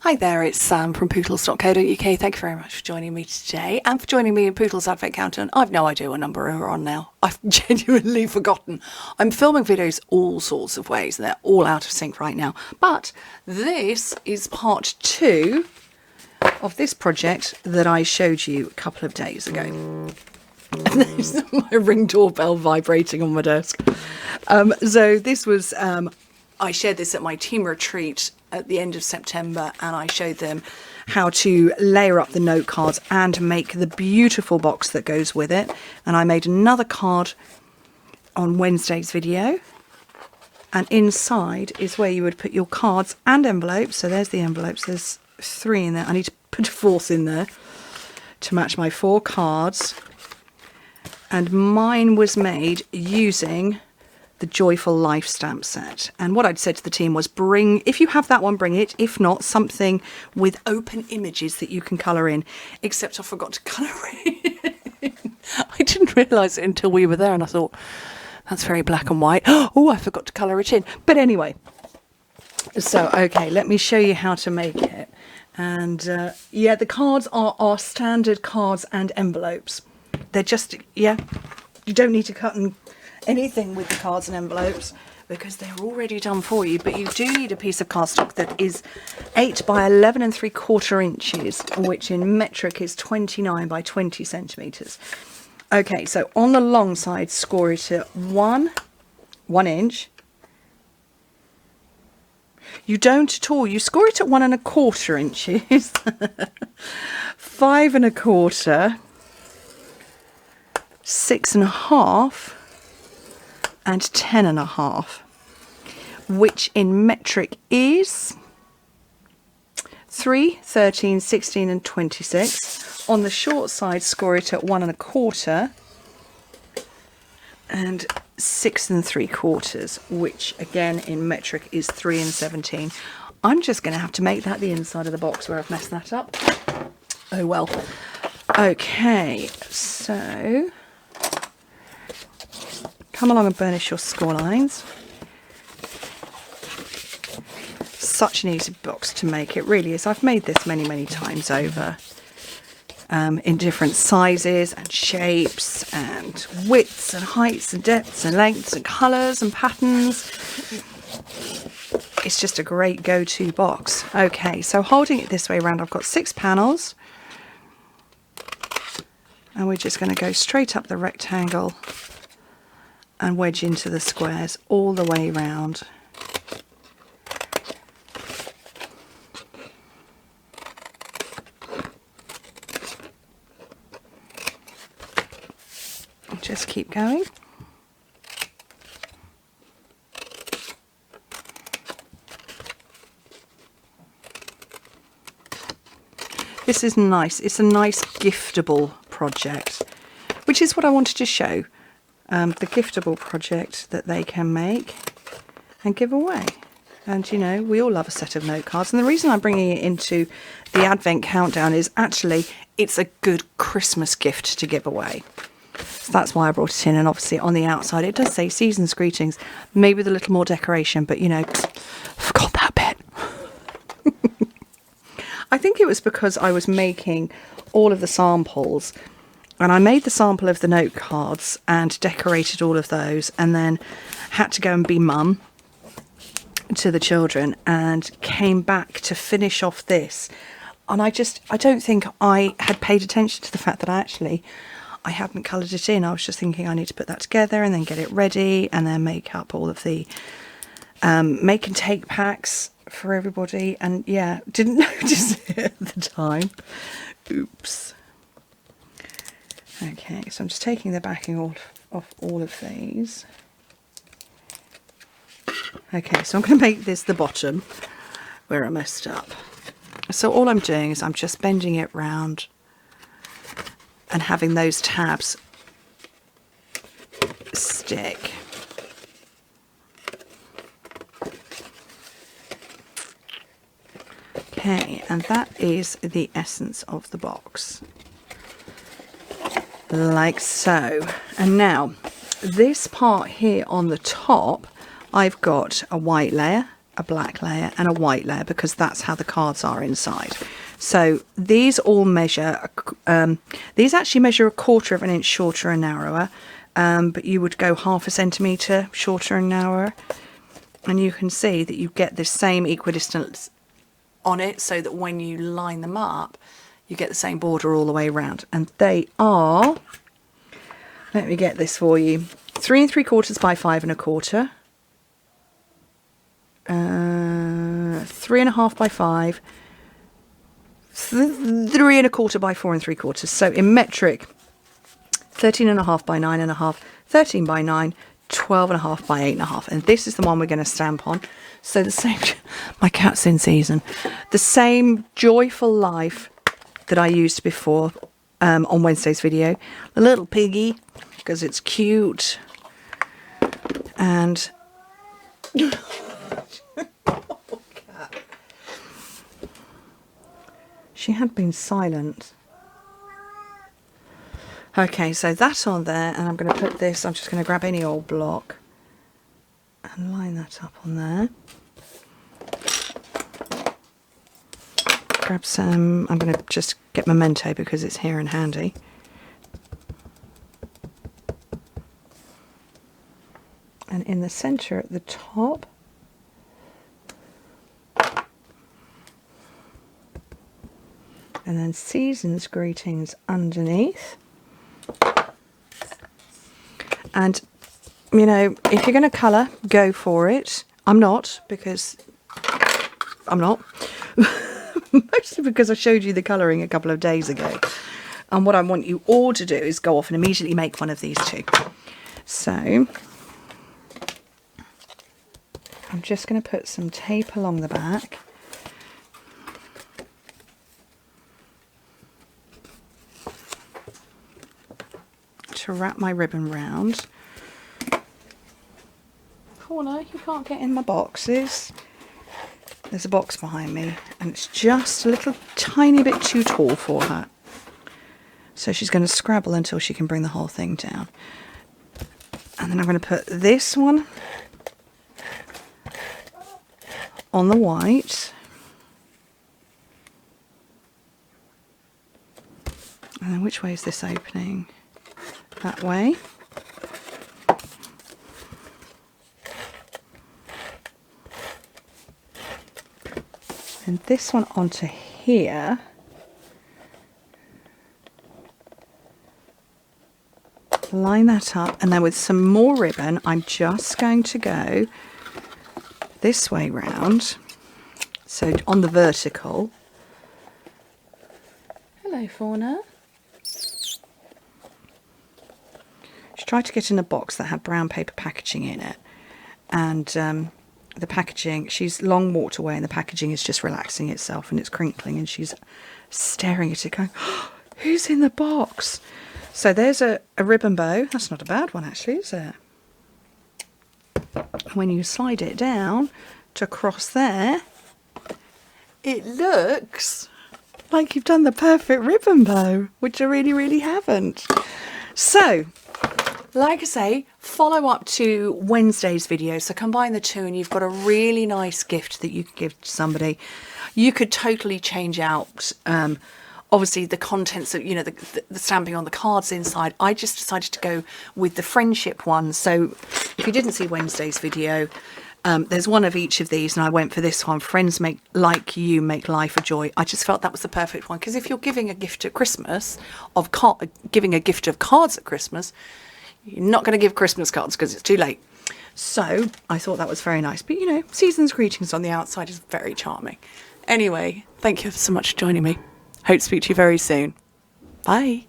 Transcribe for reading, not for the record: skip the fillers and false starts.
Hi there, it's Sam from Pootles.co.uk. Thank you very much for joining me today and for joining me in Pootles Advent Countdown. I've no idea what number we're on now. I've genuinely forgotten. I'm filming videos all sorts of ways and they're all out of sync right now. But this is part 2 of this project that I showed you a couple of days ago. There's my Ring doorbell vibrating on my desk. So this was... I shared this at my team retreat at the end of September, and I showed them how to layer up the note cards and make the beautiful box that goes with it. And I made another card on Wednesday's video, and inside is where you would put your cards and envelopes. So there's the envelopes, there's 3 in there. I need to put a 4th in there to match my 4 cards, and mine was made using the Joyful Life stamp set. And what I'd said to the team was, bring, if you have that one, bring it. If not, something with open images that you can colour in. Except I forgot to colour it in. I didn't realise it until we were there, and I thought, that's very black and white. Oh, I forgot to colour it in. But anyway, so, okay, let me show you how to make it. And yeah, the cards are our standard cards and envelopes. They're just, yeah, you don't need to cut and anything with the cards and envelopes because they're already done for you, but you do need a piece of cardstock that is 8 by 11 3/4 inches, which in metric is 29 by 20 centimeters. Okay, so on the long side, score it at 1 inch. You don't at all, you score it at 1 1/4 inches, 5 1/4, 6 1/2, and 10 1/2, which in metric is 3, 13, 16 and 26. On the short side, score it at 1 1/4 and 6 3/4, which again in metric is 3 and 17. I'm just going to have to make that the inside of the box where I've messed that up. Oh well. Okay, so come along and burnish your score lines. Such an easy box to make, it really is. I've made this many times over in different sizes and shapes and widths and heights and depths and lengths and colours and patterns. It's just a great go-to box. Okay, so holding it this way around, I've got 6 panels, and we're just going to go straight up the rectangle and wedge into the squares all the way round. Just keep going. This is nice. It's a nice giftable project, which is what I wanted to show. The giftable project that they can make and give away. And you know, we all love a set of note cards, and the reason I'm bringing it into the Advent Countdown is actually it's a good Christmas gift to give away. So that's why I brought it in, and obviously on the outside it does say Season's Greetings, maybe with a little more decoration, but you know, forgot that bit. I think it was because I was making all of the samples, and I made the sample of the note cards and decorated all of those, and then had to go and be mum to the children and came back to finish off this. And I don't think I had paid attention to the fact that I hadn't coloured it in. I was just thinking I need to put that together and then get it ready and then make up all of the make and take packs for everybody. And yeah, didn't notice it at the time. Oops. Okay, so I'm just taking the backing off all of these. Okay, so I'm going to make this the bottom where I messed up. So all I'm doing is I'm just bending it round and having those tabs stick. Okay, and that is the essence of the box. Like so. And now, this part here on the top, I've got a white layer a black layer and a white layer, because that's how the cards are inside. So these all measure, these actually measure 1/4 of an inch shorter and narrower, but you would go 1/2 centimetre shorter and narrower. And you can see that you get the same equidistance on it, so that when you line them up, you get the same border all the way around. And they are, let me get this for you, 3 3/4 by 5 1/4, 3 1/2 by 5, 3 1/4 by 4 3/4. So in metric, 13 1/2 by 9 1/2, 13 by 9, 12 1/2 by 8 1/2. And this is the one we're going to stamp on. So the same, my cat's in season, the same Joyful Life that I used before on Wednesday's video. The little piggy, because it's cute. And she had been silent. Okay, so that's on there, and I'm going to put this, I'm just going to grab any old block and line that up on there. Grab some, I'm going to just get Memento because it's here and handy. And in the centre at the top, and then Season's Greetings underneath. And, you know, if you're going to colour, go for it. I'm not, because I'm not. Mostly because I showed you the colouring a couple of days ago. And what I want you all to do is go off and immediately make one of these two. So I'm just going to put some tape along the back. To wrap my ribbon round. Corner, you can't get in my boxes. There's a box behind me, and it's just a little tiny bit too tall for her. So she's going to scrabble until she can bring the whole thing down. And then I'm going to put this one on the white. And then which way is this opening? That way. And this one onto here. Line that up, and then with some more ribbon, I'm just going to go this way round. So on the vertical. Hello, Fauna. She tried to get in a box that had brown paper packaging in it, and the packaging, she's long walked away and the packaging is just relaxing itself and it's crinkling, and she's staring at it going, oh, who's in the box? So there's a ribbon bow. That's not a bad one actually, is it? When you slide it down to cross there, it looks like you've done the perfect ribbon bow, which I really haven't. So like I say, follow up to Wednesday's video. So combine the two and you've got a really nice gift that you could give to somebody. You could totally change out, obviously, the contents of, you know, the stamping on the cards inside. I just decided to go with the friendship one. So if you didn't see Wednesday's video, there's one of each of these, and I went for this one. Friends make like you make life a joy. I just felt that was the perfect one, because if you're giving a gift at Christmas, giving a gift of cards at Christmas, you're not going to give Christmas cards because it's too late. So I thought that was very nice. But, you know, Season's Greetings on the outside is very charming. Anyway, thank you so much for joining me. Hope to speak to you very soon. Bye.